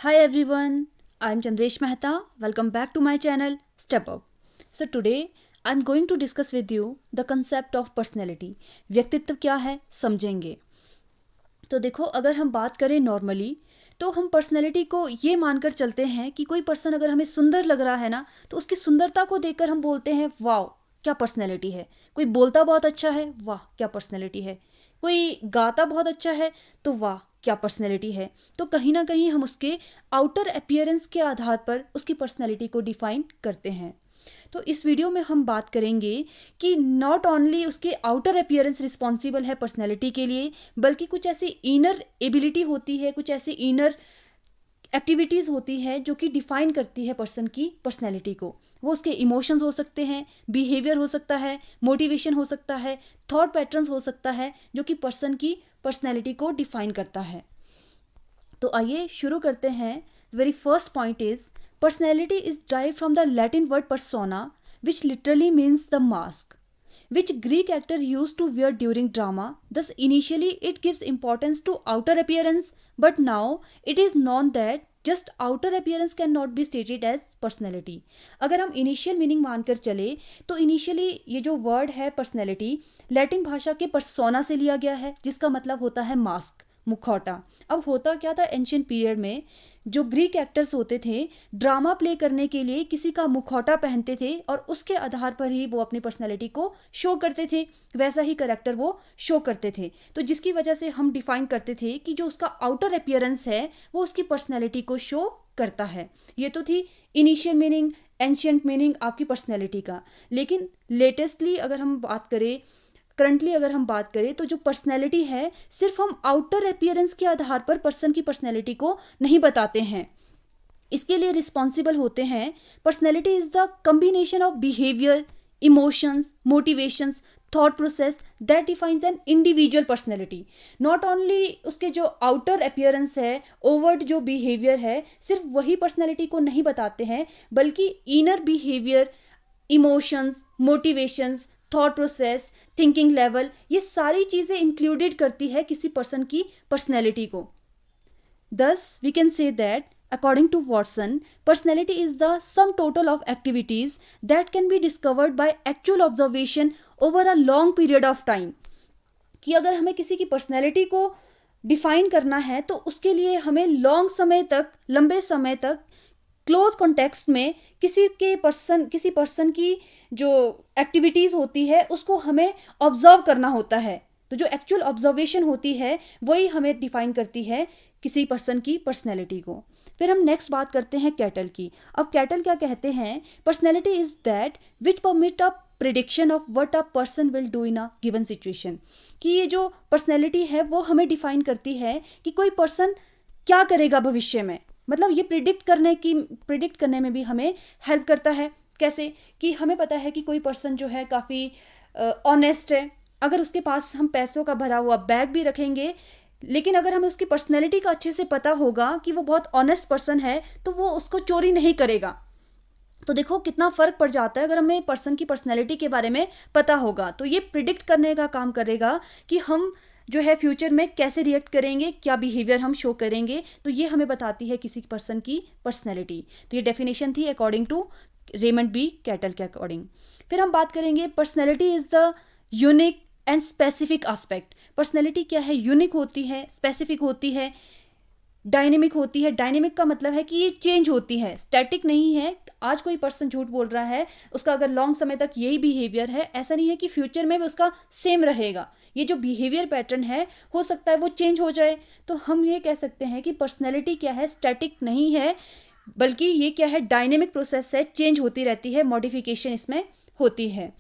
Hi everyone, I'm Chandresh Mehta. Welcome back to my channel Step Up. So today I'm going to discuss with you the concept of personality. व्यक्तित्व क्या है समझेंगे. तो देखो, अगर हम बात करें नॉर्मली तो हम पर्सनैलिटी को ये मानकर चलते हैं कि कोई पर्सन अगर हमें सुंदर लग रहा है ना तो उसकी सुंदरता को देखकर हम बोलते हैं वाह क्या पर्सनैलिटी है. कोई बोलता बहुत अच्छा है, वाह क्या पर्सनैलिटी है. कोई गाता बहुत अच्छा है तो वाह क्या पर्सनैलिटी है. तो कहीं ना कहीं हम उसके आउटर अपीयरेंस के आधार पर उसकी पर्सनैलिटी को डिफाइन करते हैं. तो इस वीडियो में हम बात करेंगे कि नॉट ओनली उसके आउटर अपीयरेंस रिस्पॉन्सिबल है पर्सनैलिटी के लिए, बल्कि कुछ ऐसी इनर एबिलिटी होती है, कुछ ऐसी इनर एक्टिविटीज़ होती है जो कि डिफाइन करती है पर्सन की पर्सनैलिटी को. वो उसके इमोशंस हो सकते हैं, बिहेवियर हो सकता है, मोटिवेशन हो सकता है, थॉट पैटर्न्स हो सकता है जो कि पर्सन की पर्सनैलिटी को डिफाइन करता है. तो आइए शुरू करते हैं. Very first point is personality is derived from the Latin word persona, which literally means the mask, which Greek actor used to wear during drama. Thus, initially it gives importance to outer appearance, but now it is known that just outer appearance cannot be stated as personality. अगर हम initial meaning मानकर चले तो initially ये जो word है personality Latin भाषा के पर्सोना से लिया गया है, जिसका मतलब होता है मास्क, मुखौटा. अब होता क्या था एंशियंट पीरियड में, जो ग्रीक एक्टर्स होते थे ड्रामा प्ले करने के लिए किसी का मुखौटा पहनते थे और उसके आधार पर ही वो अपनी पर्सनैलिटी को शो करते थे, वैसा ही करेक्टर वो शो करते थे. तो जिसकी वजह से हम डिफाइन करते थे कि जो उसका आउटर अपीयरेंस है वो उसकी पर्सनैलिटी को शो करता है. ये तो थी इनिशियल मीनिंग, एंशियंट मीनिंग आपकी पर्सनैलिटी का. लेकिन लेटेस्टली अगर हम बात करें, करंटली अगर हम बात करें तो जो पर्सनैलिटी है सिर्फ हम आउटर अपीयरेंस के आधार पर पर्सन की पर्सनैलिटी को नहीं बताते हैं. इसके लिए रिस्पॉन्सिबल होते हैं. Personality is the combination of behaviour, emotions, motivations, thought process that defines an individual personality. Not only उसके जो आउटर अपीयरेंस है, ओवर्ड जो बिहेवियर है, सिर्फ वही पर्सनैलिटी को नहीं बताते हैं, बल्कि inner behaviour, emotions, motivations, thought process, thinking level, ये सारी चीज़ें इंक्लूडेड करती है किसी पर्सन की पर्सनैलिटी को. Thus, we can say that, according to Watson, personality is the sum total of activities that can be discovered by actual observation over a long period of time. कि अगर हमें किसी की पर्सनैलिटी को define करना है तो उसके लिए हमें लॉन्ग समय तक, लंबे समय तक क्लोज कॉन्टेक्स्ट में किसी पर्सन की जो एक्टिविटीज़ होती है उसको हमें ऑब्जर्व करना होता है. तो जो एक्चुअल ऑब्जर्वेशन होती है वही हमें डिफाइन करती है किसी पर्सन की पर्सनैलिटी को. फिर हम नेक्स्ट बात करते हैं कैटल की. अब कैटल क्या कहते हैं, personality is that which permit a prediction of what a person will do in a given situation. कि ये जो पर्सनैलिटी है वो हमें डिफाइन करती है कि कोई पर्सन क्या करेगा भविष्य में. मतलब ये प्रिडिक्ट करने में भी हमें हेल्प करता है. कैसे कि हमें पता है कि कोई पर्सन जो है काफ़ी ऑनेस्ट है, अगर उसके पास हम पैसों का भरा हुआ बैग भी रखेंगे, लेकिन अगर हमें उसकी पर्सनैलिटी का अच्छे से पता होगा कि वो बहुत ऑनेस्ट पर्सन है तो वो उसको चोरी नहीं करेगा. तो देखो कितना फ़र्क पड़ जाता है. अगर हमें पर्सन की पर्सनैलिटी के बारे में पता होगा तो ये प्रिडिक्ट करने का काम करेगा कि हम जो है फ्यूचर में कैसे रिएक्ट करेंगे, क्या बिहेवियर हम शो करेंगे. तो ये हमें बताती है किसी पर्सन की पर्सनैलिटी. तो ये डेफिनेशन थी according to Raymond B Cattell के अकॉर्डिंग. फिर हम बात करेंगे personality is the unique and specific aspect. Personality क्या है, यूनिक होती है, स्पेसिफिक होती है, डायनेमिक होती है. डायनेमिक का मतलब है कि ये चेंज होती है, स्टैटिक नहीं है. आज कोई पर्सन झूठ बोल रहा है, उसका अगर लॉन्ग समय तक यही बिहेवियर है, ऐसा नहीं है कि फ्यूचर में भी उसका सेम रहेगा. ये जो बिहेवियर पैटर्न है हो सकता है वो चेंज हो जाए. तो हम ये कह सकते हैं कि पर्सनैलिटी क्या है, स्टैटिक नहीं है, बल्कि ये क्या है, डायनेमिक प्रोसेस है, चेंज होती रहती है, मॉडिफिकेशन इसमें होती है.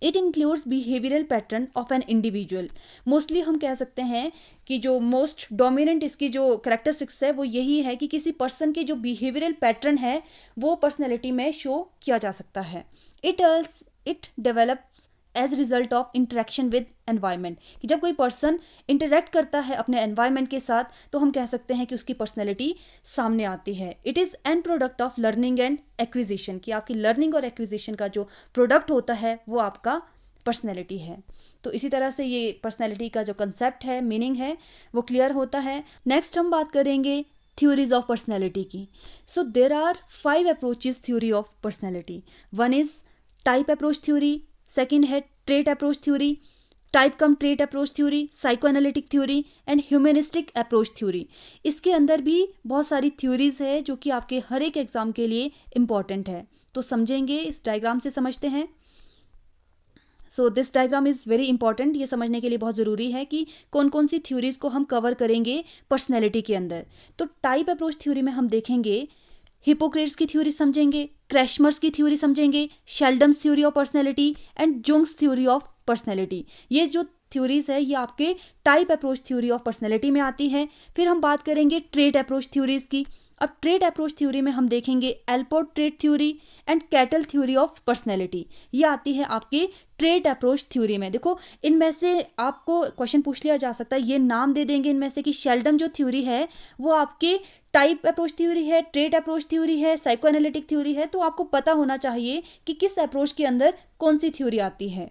It includes behavioural pattern of an individual. Mostly हम कह सकते हैं कि जो मोस्ट डोमिनेंट इसकी जो करेक्टरिस्टिक्स है वो यही है कि किसी पर्सन के जो बिहेवियरल पैटर्न है वो पर्सनैलिटी में शो किया जा सकता है. It develops as result of interaction with environment. कि जब कोई पर्सन इंटरेक्ट करता है अपने एनवायरनमेंट के साथ तो हम कह सकते हैं कि उसकी पर्सनैलिटी सामने आती है. It is an product of learning and acquisition. कि आपकी लर्निंग और एक्विजिशन का जो प्रोडक्ट होता है वो आपका पर्सनैलिटी है. तो इसी तरह से ये पर्सनैलिटी का जो कंसेप्ट है, मीनिंग है, वो क्लियर होता है. नेक्स्ट हम बात करेंगे theories of personality की. So there are 5 approaches theory of personality. One is type approach theory, second है trait approach theory, type cum trait approach theory, psychoanalytic theory and humanistic approach theory. इसके अंदर भी बहुत सारी थ्योरीज है जो कि आपके हर एक एग्जाम के लिए इम्पॉर्टेंट है. तो समझेंगे, इस डायग्राम से समझते हैं. So this diagram is very important. ये समझने के लिए बहुत ज़रूरी है कि कौन कौन सी थ्योरीज को हम कवर करेंगे पर्सनैलिटी के अंदर. तो टाइप अप्रोच थ्योरी में हम देखेंगे हिपोक्रेट्स की थ्योरी समझेंगे, क्रैशमर्स की थ्योरी समझेंगे, Sheldon's theory of personality and Jung's theory of personality. ये जो थ्योरीज है ये आपके type approach theory of personality में आती है. फिर हम बात करेंगे ट्रेट अप्रोच थ्योरीज की. अब ट्रेट अप्रोच थ्योरी में हम देखेंगे Allport trait theory and cattle theory of personality. ये आती है आपके ट्रेट अप्रोच थ्योरी में. देखो, इनमें से आपको क्वेश्चन पूछ लिया जा सकता है, ये नाम दे देंगे इनमें से कि शेल्डम जो थ्योरी है वो आपके टाइप अप्रोच थ्योरी है, ट्रेट अप्रोच थ्योरी है, साइकोएनालिटिक थ्योरी है. तो आपको पता होना चाहिए कि किस अप्रोच के अंदर कौन सी थ्योरी आती है.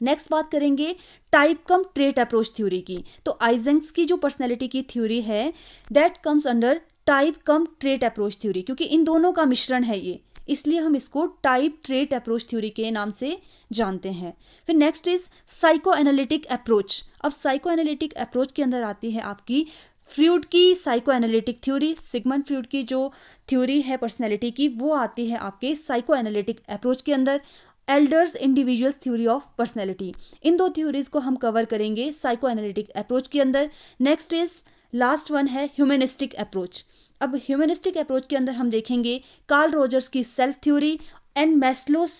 नेक्स्ट बात करेंगे type cum trait approach theory की. तो आइजेंक्स की जो पर्सनैलिटी की थ्योरी है that comes under type cum trait approach theory, क्योंकि इन दोनों का मिश्रण है ये, इसलिए हम इसको टाइप ट्रेट अप्रोच थ्योरी के नाम से जानते हैं. फिर next is psychoanalytic approach. अब साइको एनालिटिक अप्रोच के अंदर आती है आपकी फ्रूड की psychoanalytic theory. Sigmund Freud की जो थ्योरी है पर्सनैलिटी की वो आती है आपके साइको एनालिटिक अप्रोच के अंदर. Adler's individuals theory of personality. इन दो थ्योरीज को हम कवर करेंगे साइको एनालिटिक अप्रोच के अंदर. नेक्स्ट इज लास्ट वन है ह्यूमनिस्टिक अप्रोच. अब ह्यूमनिस्टिक अप्रोच के अंदर हम देखेंगे कार्ल रोजर्स की self theory and Maslow's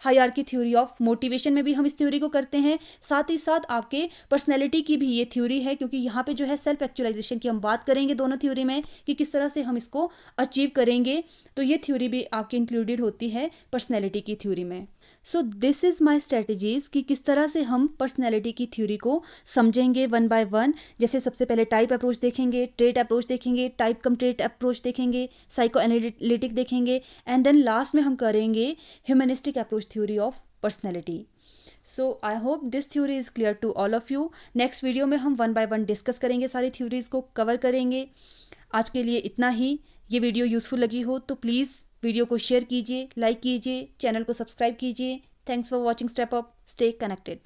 hierarchy theory of motivation में भी हम इस थ्योरी को करते हैं. साथ ही साथ आपके पर्सनैलिटी की भी ये थ्योरी है, क्योंकि यहाँ पे जो है सेल्फ एक्चुअलाइजेशन की हम बात करेंगे दोनों थ्योरी में कि किस तरह से हम इसको अचीव करेंगे. तो ये थ्योरी भी आपकी इंक्लूडेड होती है पर्सनैलिटी की थ्योरी में. So this is my strategies कि किस तरह से हम पर्सनैलिटी की थ्योरी को समझेंगे वन बाय वन. जैसे सबसे पहले टाइप अप्रोच देखेंगे, ट्रेट अप्रोच देखेंगे, टाइप कम ट्रेट अप्रोच देखेंगे, साइको एनालिटिक देखेंगे एंड देन लास्ट में हम करेंगे humanistic approach theory of personality. So I hope this theory is clear to all of you. Next video में हम one by one discuss करेंगे, सारी theories को कवर करेंगे. आज के लिए इतना ही. ये वीडियो यूज़फुल लगी हो तो प्लीज़ वीडियो को शेयर कीजिए, लाइक कीजिए, चैनल को सब्सक्राइब कीजिए. Thanks for watching step up. Stay connected.